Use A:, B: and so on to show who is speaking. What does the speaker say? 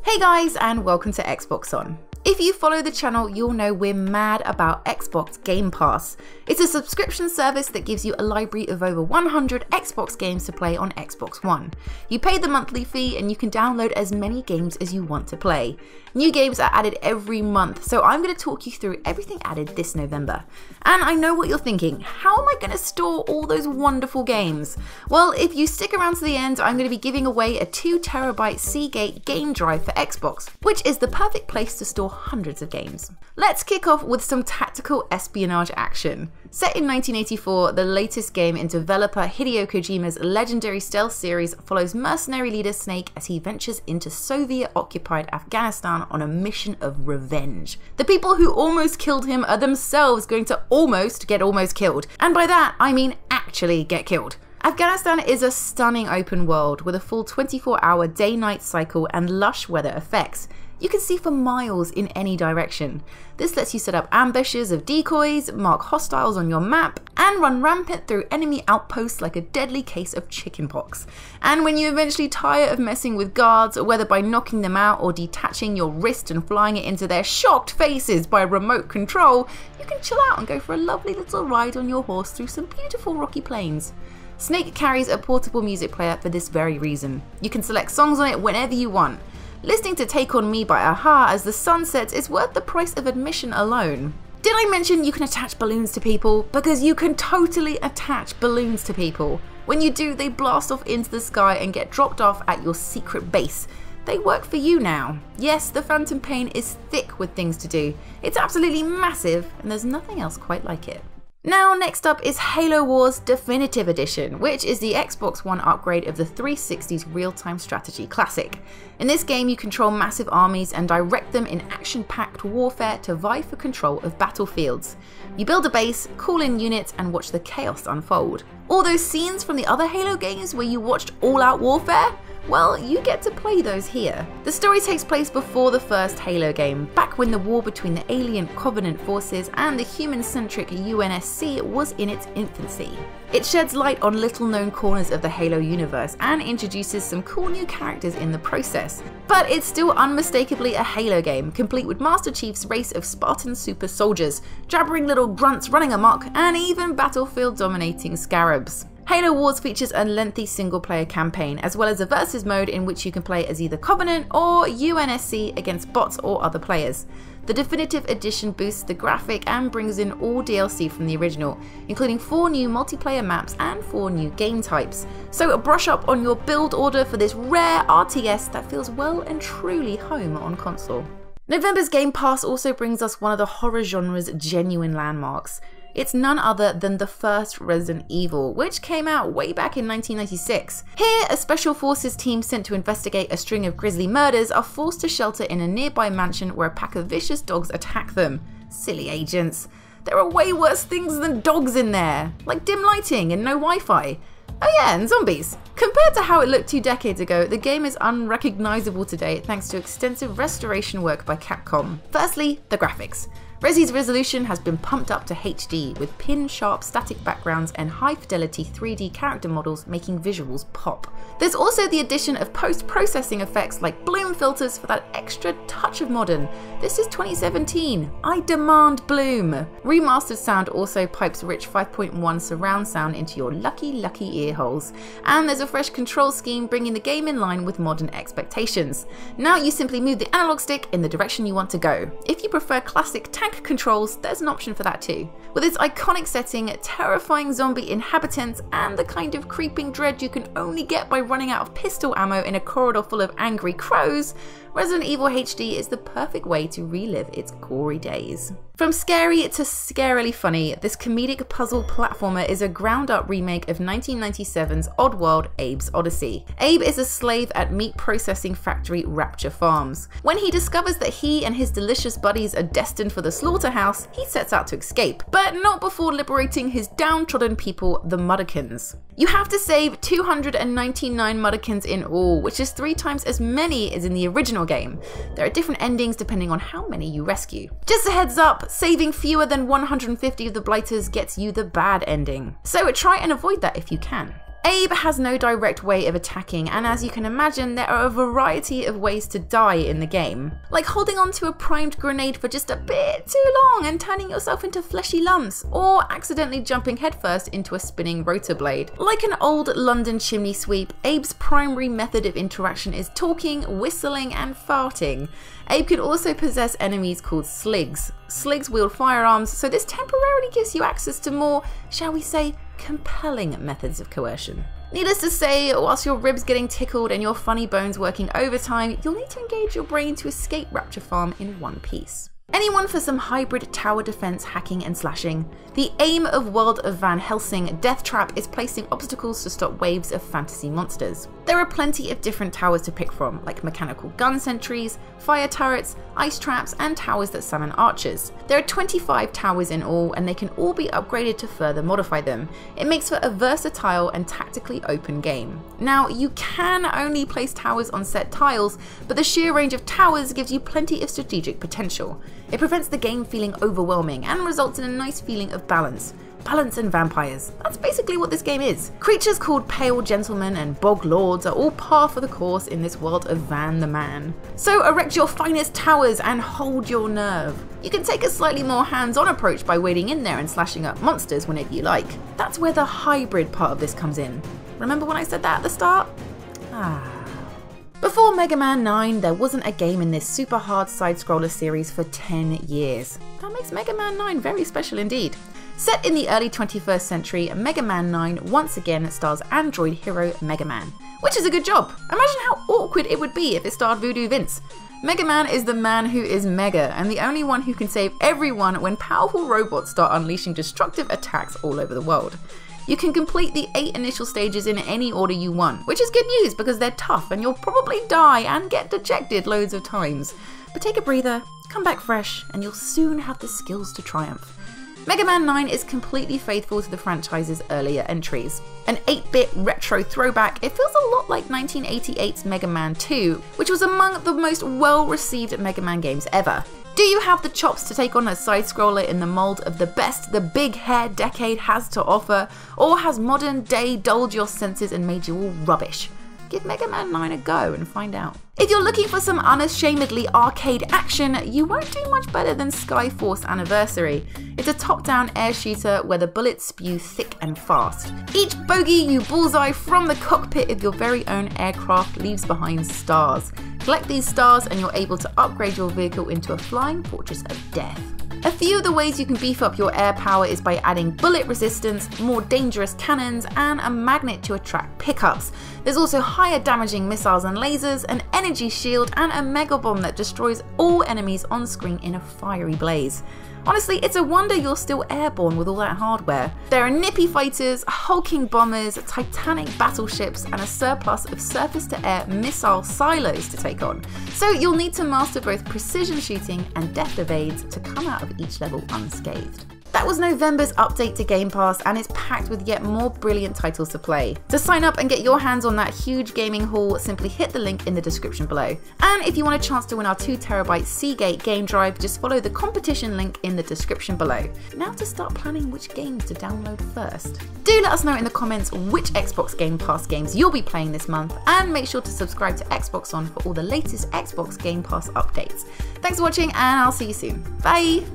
A: Hey guys, and welcome to Xbox On. If you follow the channel, you'll know we're mad about Xbox Game Pass. It's a subscription service that gives you a library of over 100 Xbox games to play on Xbox One. You pay the monthly fee and you can download as many games as you want to play. New games are added every month, so I'm going to talk you through everything added this November. And I know what you're thinking, how am I going to store all those wonderful games? Well, if you stick around to the end, I'm going to be giving away a 2TB Seagate game drive for Xbox, which is the perfect place to store hundreds of games. Let's kick off with some tactical espionage action. Set in 1984, the latest game in developer Hideo Kojima's legendary stealth series follows mercenary leader Snake as he ventures into Soviet-occupied Afghanistan on a mission of revenge. The people who almost killed him are themselves going to almost get killed, and by that I mean actually get killed. Afghanistan is a stunning open world with a full 24-hour day-night cycle and lush weather effects. You can see for miles in any direction. This lets you set up ambushes of decoys, mark hostiles on your map, and run rampant through enemy outposts like a deadly case of chickenpox. And when you eventually tire of messing with guards, whether by knocking them out or detaching your wrist and flying it into their shocked faces by remote control, you can chill out and go for a lovely little ride on your horse through some beautiful rocky plains. Snake carries a portable music player for this very reason. You can select songs on it whenever you want. Listening to Take On Me by Aha as the sun sets is worth the price of admission alone. Did I mention you can attach balloons to people? Because you can totally attach balloons to people. When you do, they blast off into the sky and get dropped off at your secret base. They work for you now. Yes, the Phantom Pain is thick with things to do. It's absolutely massive, and there's nothing else quite like it. Now, next up is Halo Wars Definitive Edition, which is the Xbox One upgrade of the 360's real-time strategy classic. In this game, you control massive armies and direct them in action-packed warfare to vie for control of battlefields. You build a base, call in units, and watch the chaos unfold. All those scenes from the other Halo games where you watched all-out warfare? Well, you get to play those here. The story takes place before the first Halo game, back when the war between the alien Covenant forces and the human-centric UNSC was in its infancy. It sheds light on little-known corners of the Halo universe and introduces some cool new characters in the process. But it's still unmistakably a Halo game, complete with Master Chief's race of Spartan super soldiers, jabbering little grunts running amok, and even battlefield-dominating scarabs. Halo Wars features a lengthy single-player campaign, as well as a versus mode in which you can play as either Covenant or UNSC against bots or other players. The Definitive Edition boosts the graphic and brings in all DLC from the original, including 4 new multiplayer maps and 4 new game types. So brush up on your build order for this rare RTS that feels well and truly home on console. November's Game Pass also brings us one of the horror genre's genuine landmarks. It's none other than the first Resident Evil, which came out way back in 1996. Here, a special forces team sent to investigate a string of grisly murders are forced to shelter in a nearby mansion where a pack of vicious dogs attack them. Silly agents. There are way worse things than dogs in there, like dim lighting and no Wi-Fi. Oh yeah, and zombies. Compared to how it looked 2 decades ago, the game is unrecognizable today thanks to extensive restoration work by Capcom. Firstly, the graphics. Resi's resolution has been pumped up to HD, with pin-sharp static backgrounds and high-fidelity 3D character models making visuals pop. There's also the addition of post-processing effects like bloom filters for that extra touch of modern. This is 2017. I demand bloom. Remastered sound also pipes rich 5.1 surround sound into your lucky ear holes. And there's a fresh control scheme bringing the game in line with modern expectations. Now you simply move the analog stick in the direction you want to go. If you prefer classic tank controls, there's an option for that too. With its iconic setting, terrifying zombie inhabitants, and the kind of creeping dread you can only get by running out of pistol ammo in a corridor full of angry crows, Resident Evil HD is the perfect way to relive its gory days. From scary to scarily funny, this comedic puzzle platformer is a ground-up remake of 1997's Oddworld Abe's Odyssey. Abe is a slave at meat processing factory Rapture Farms. When he discovers that he and his delicious buddies are destined for the slaughterhouse, he sets out to escape, but not before liberating his downtrodden people, the Mudderkins. You have to save 299 Mudderkins in all, which is 3 times as many as in the original game. There are different endings depending on how many you rescue. Just a heads up, saving fewer than 150 of the Blighters gets you the bad ending, so try and avoid that if you can. Abe has no direct way of attacking, and as you can imagine, there are a variety of ways to die in the game. Like holding onto a primed grenade for just a bit too long and turning yourself into fleshy lumps, or accidentally jumping headfirst into a spinning rotor blade. Like an old London chimney sweep, Abe's primary method of interaction is talking, whistling, and farting. Abe can also possess enemies called sligs. Sligs wield firearms, so this temporarily gives you access to more, shall we say, compelling methods of coercion. Needless to say, whilst your ribs getting tickled and your funny bones working overtime, you'll need to engage your brain to escape Rapture Farm in one piece. Anyone for some hybrid tower defense hacking and slashing? The aim of World of Van Helsing, Deathtrap is placing obstacles to stop waves of fantasy monsters. There are plenty of different towers to pick from, like mechanical gun sentries, fire turrets, ice traps, and towers that summon archers. There are 25 towers in all, and they can all be upgraded to further modify them. It makes for a versatile and tactically open game. Now, you can only place towers on set tiles, but the sheer range of towers gives you plenty of strategic potential. It prevents the game feeling overwhelming and results in a nice feeling of balance. Balance and vampires. That's basically what this game is. Creatures called Pale Gentlemen and Bog Lords are all par for the course in this world of Van the Man. So erect your finest towers and hold your nerve. You can take a slightly more hands-on approach by wading in there and slashing up monsters whenever you like. That's where the hybrid part of this comes in. Remember when I said that at the start? Before Mega Man 9, there wasn't a game in this super hard side-scroller series for 10 years. That makes Mega Man 9 very special indeed. Set in the early 21st century, Mega Man 9 once again stars android hero Mega Man, which is a good job. Imagine how awkward it would be if it starred Voodoo Vince. Mega Man is the man who is Mega, and the only one who can save everyone when powerful robots start unleashing destructive attacks all over the world. You can complete the 8 initial stages in any order you want, which is good news because they're tough and you'll probably die and get dejected loads of times. But take a breather, come back fresh, and you'll soon have the skills to triumph. Mega Man 9 is completely faithful to the franchise's earlier entries. An 8-bit retro throwback, it feels a lot like 1988's Mega Man 2, which was among the most well-received Mega Man games ever. Do you have the chops to take on a side-scroller in the mold of the best the big hair decade has to offer, or has modern day dulled your senses and made you all rubbish? Give Mega Man 9 a go and find out. If you're looking for some unashamedly arcade action, you won't do much better than Skyforce Anniversary. It's a top-down air shooter where the bullets spew thick and fast. Each bogey you bullseye from the cockpit of your very own aircraft leaves behind stars. Collect these stars and you're able to upgrade your vehicle into a flying fortress of death. A few of the ways you can beef up your air power is by adding bullet resistance, more dangerous cannons, and a magnet to attract pickups. There's also higher damaging missiles and lasers, an energy shield, and a mega bomb that destroys all enemies on screen in a fiery blaze. Honestly, it's a wonder you're still airborne with all that hardware. There are nippy fighters, hulking bombers, titanic battleships, and a surplus of surface-to-air missile silos to take on. So you'll need to master both precision shooting and depth evades to come out of each level unscathed. That was November's update to Game Pass, and it's packed with yet more brilliant titles to play. To sign up and get your hands on that huge gaming haul, simply hit the link in the description below. And if you want a chance to win our 2TB Seagate game drive, just follow the competition link in the description below. Now to start planning which games to download first. Do let us know in the comments which Xbox Game Pass games you'll be playing this month, and make sure to subscribe to Xbox On for all the latest Xbox Game Pass updates. Thanks for watching, and I'll see you soon. Bye!